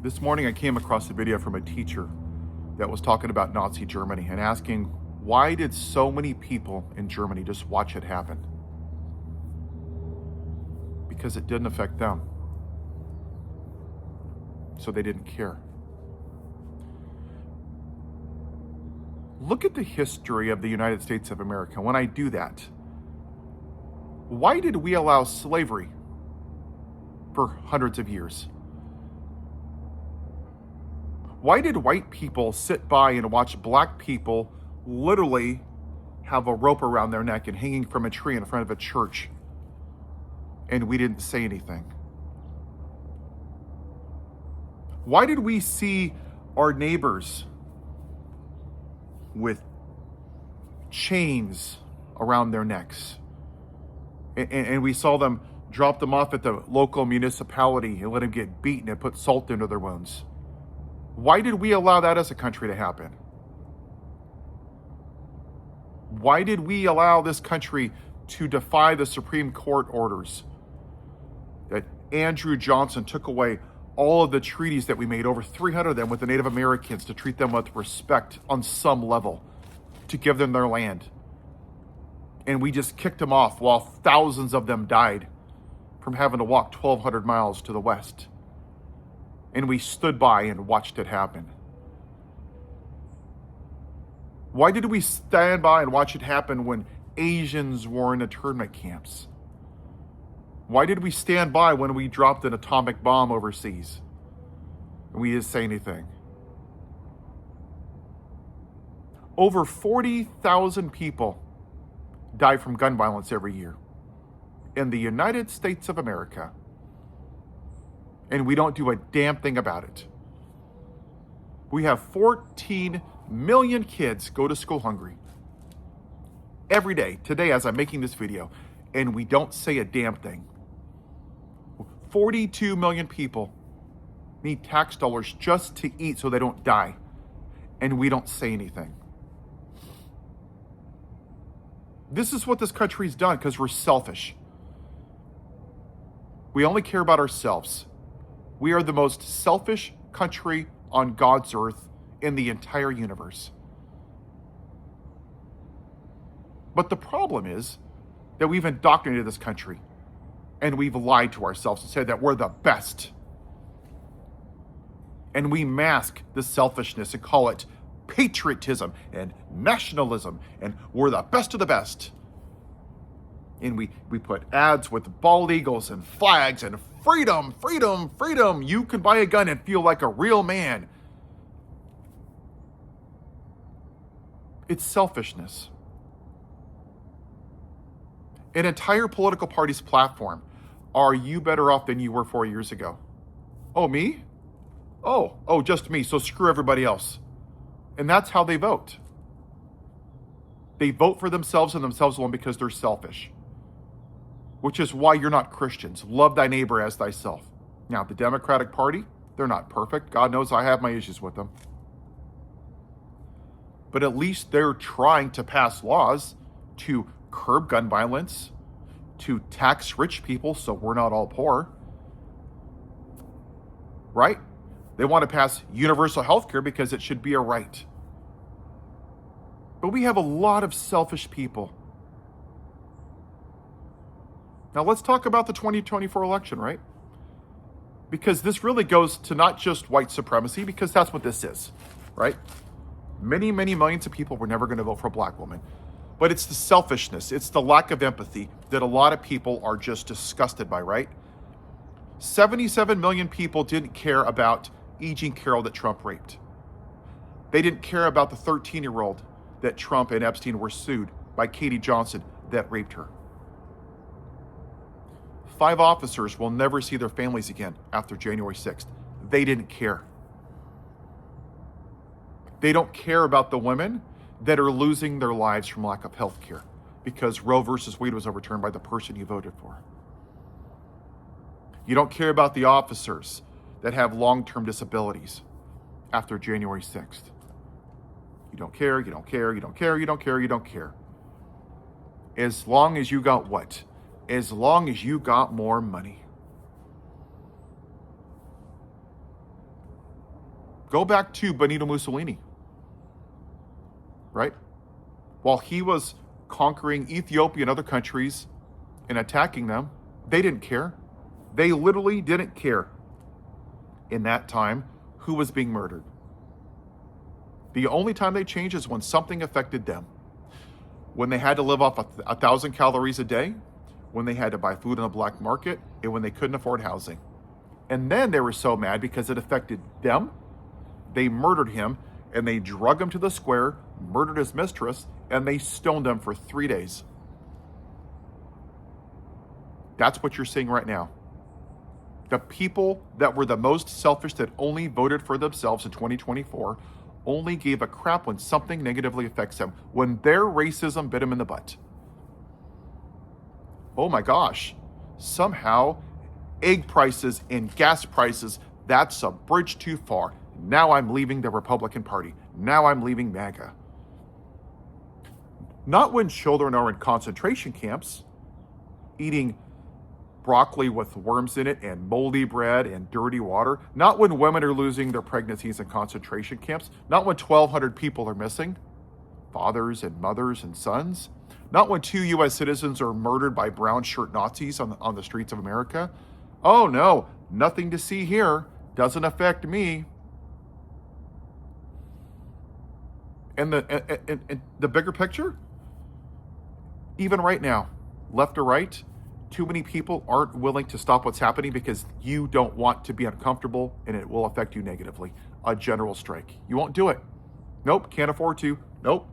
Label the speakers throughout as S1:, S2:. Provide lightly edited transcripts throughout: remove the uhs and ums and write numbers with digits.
S1: This morning I came across a video from a teacher that was talking about Nazi Germany and asking, why did so many people in Germany just watch it happen? Because it didn't affect them. So they didn't care. Look at the history of the United States of America. When I do that, why did we allow slavery for hundreds of years? Why did white people sit by and watch black people literally have a rope around their neck and hanging from a tree in front of a church, and we didn't say anything? Why did we see our neighbors with chains around their necks, and we saw them drop them off at the local municipality and let them get beaten and put salt into their wounds? Why did we allow that as a country to happen? Why did we allow this country to defy the Supreme Court orders that Andrew Johnson took away all of the treaties that we made, over 300 of them, with the Native Americans, to treat them with respect on some level, to give them their land? And we just kicked them off while thousands of them died from having to walk 1,200 miles to the west. And we stood by and watched it happen. Why did we stand by and watch it happen when Asians were in internment camps? Why did we stand by when we dropped an atomic bomb overseas and we didn't say anything? Over 40,000 people die from gun violence every year in the United States of America, and we don't do a damn thing about it. We have 14 million kids go to school hungry every day, today as I'm making this video, and we don't say a damn thing. 42 million people need tax dollars just to eat so they don't die, and we don't say anything. This is what this country's done because we're selfish. We only care about ourselves. We are the most selfish country on God's earth in the entire universe. But the problem is that we've indoctrinated this country and we've lied to ourselves and said that we're the best. And we mask the selfishness and call it patriotism and nationalism, and we're the best of the best. And we put ads with bald eagles and flags and freedom, freedom, freedom. You can buy a gun and feel like a real man. It's selfishness. An entire political party's platform: are you better off than you were 4 years ago? Oh, me? Oh, just me, so screw everybody else. And that's how they vote. They vote for themselves and themselves alone because they're selfish. Which is why you're not Christians. Love thy neighbor as thyself. Now, the Democratic Party, they're not perfect. God knows I have my issues with them. But at least they're trying to pass laws to curb gun violence, to tax rich people so we're not all poor. Right? They want to pass universal health care because it should be a right. But we have a lot of selfish people. Now let's talk about the 2024 election, right? Because this really goes to not just white supremacy, because that's what this is, right? Many, many millions of people were never going to vote for a black woman. But it's the selfishness, it's the lack of empathy that a lot of people are just disgusted by, right? 77 million people didn't care about E. Jean Carroll that Trump raped. They didn't care about the 13-year-old that Trump and Epstein were sued by Katie Johnson that raped her. 5 officers will never see their families again after January 6th. They didn't care. They don't care about the women that are losing their lives from lack of health care because Roe versus Wade was overturned by the person you voted for. You don't care about the officers that have long-term disabilities after January 6th. You don't care, you don't care, you don't care, you don't care, you don't care. As long as you got what? As long as you got more money. Go back to Benito Mussolini, right? While he was conquering Ethiopia and other countries and attacking them, they didn't care. They literally didn't care in that time who was being murdered. The only time they changed is when something affected them. When they had to live off 1,000 calories a day, when they had to buy food on the black market, and when they couldn't afford housing. And then they were so mad because it affected them, they murdered him, and they drug him to the square, murdered his mistress, and they stoned him for 3 days. That's what you're seeing right now. The people that were the most selfish, that only voted for themselves in 2024, only gave a crap when something negatively affects them, when their racism bit them in the butt. Oh my gosh, somehow egg prices and gas prices, that's a bridge too far. Now I'm leaving the Republican Party. Now I'm leaving MAGA. Not when children are in concentration camps, eating broccoli with worms in it and moldy bread and dirty water. Not when women are losing their pregnancies in concentration camps. Not when 1,200 people are missing, fathers and mothers and sons. Not when 2 U.S. citizens are murdered by brown shirt Nazis on the streets of America. Oh no, nothing to see here. Doesn't affect me. And the bigger picture, even right now, left or right, too many people aren't willing to stop what's happening because you don't want to be uncomfortable and it will affect you negatively. A general strike. You won't do it. Nope, can't afford to. Nope,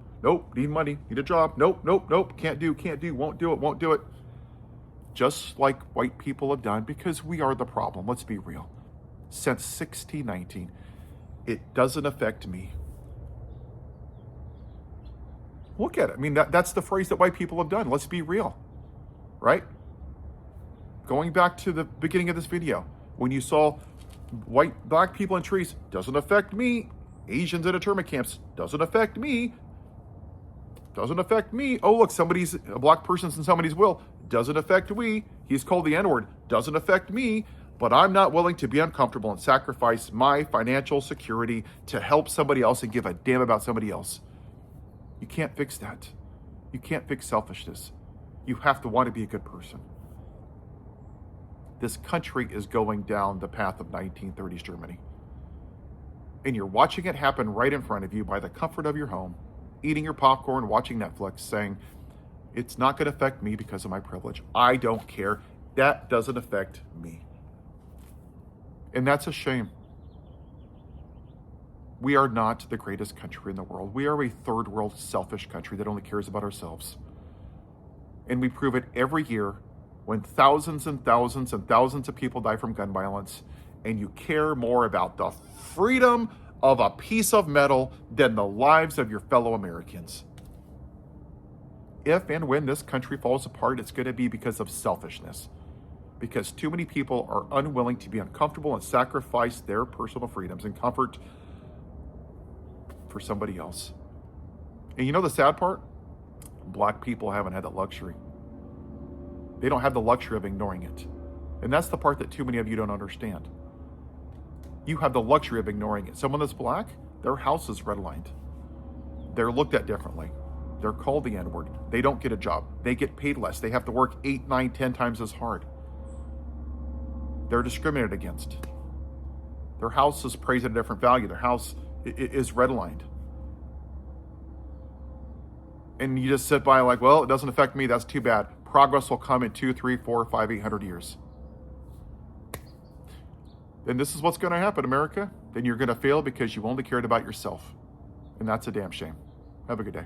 S1: need money, need a job. Nope, can't do, won't do it. Just like white people have done, because we are the problem. Let's be real. Since 1619, it doesn't affect me. Look at it. I mean, that's the phrase that white people have done. Let's be real, right? Going back to the beginning of this video, when you saw black people in trees, doesn't affect me. Asians in internment camps, doesn't affect me. Oh, look, a black person's in somebody's will, doesn't affect me. He's called the N-word, doesn't affect me. But I'm not willing to be uncomfortable and sacrifice my financial security to help somebody else and give a damn about somebody else. You can't fix that. You can't fix selfishness. You have to want to be a good person. This country is going down the path of 1930s Germany. And you're watching it happen right in front of you by the comfort of your home, eating your popcorn, watching Netflix, saying, it's not going to affect me because of my privilege. I don't care. That doesn't affect me. And that's a shame. We are not the greatest country in the world. We are a third world selfish country that only cares about ourselves. And we prove it every year when thousands and thousands and thousands of people die from gun violence, and you care more about the freedom of a piece of metal than the lives of your fellow Americans. If and when this country falls apart, it's going to be because of selfishness. Because too many people are unwilling to be uncomfortable and sacrifice their personal freedoms and comfort for somebody else. And you know the sad part? Black people haven't had that luxury. They don't have the luxury of ignoring it. And that's the part that too many of you don't understand. You have the luxury of ignoring it. Someone that's black, their house is redlined. They're looked at differently. They're called the N-word. They don't get a job. They get paid less. They have to work 8, 9, 10 times as hard. They're discriminated against. Their house is praised at a different value. Their house is redlined. And you just sit by like, well, it doesn't affect me. That's too bad. Progress will come in 2, 3, 4, 5, 800 years. Then this is what's going to happen, America. Then you're going to fail because you only cared about yourself. And that's a damn shame. Have a good day.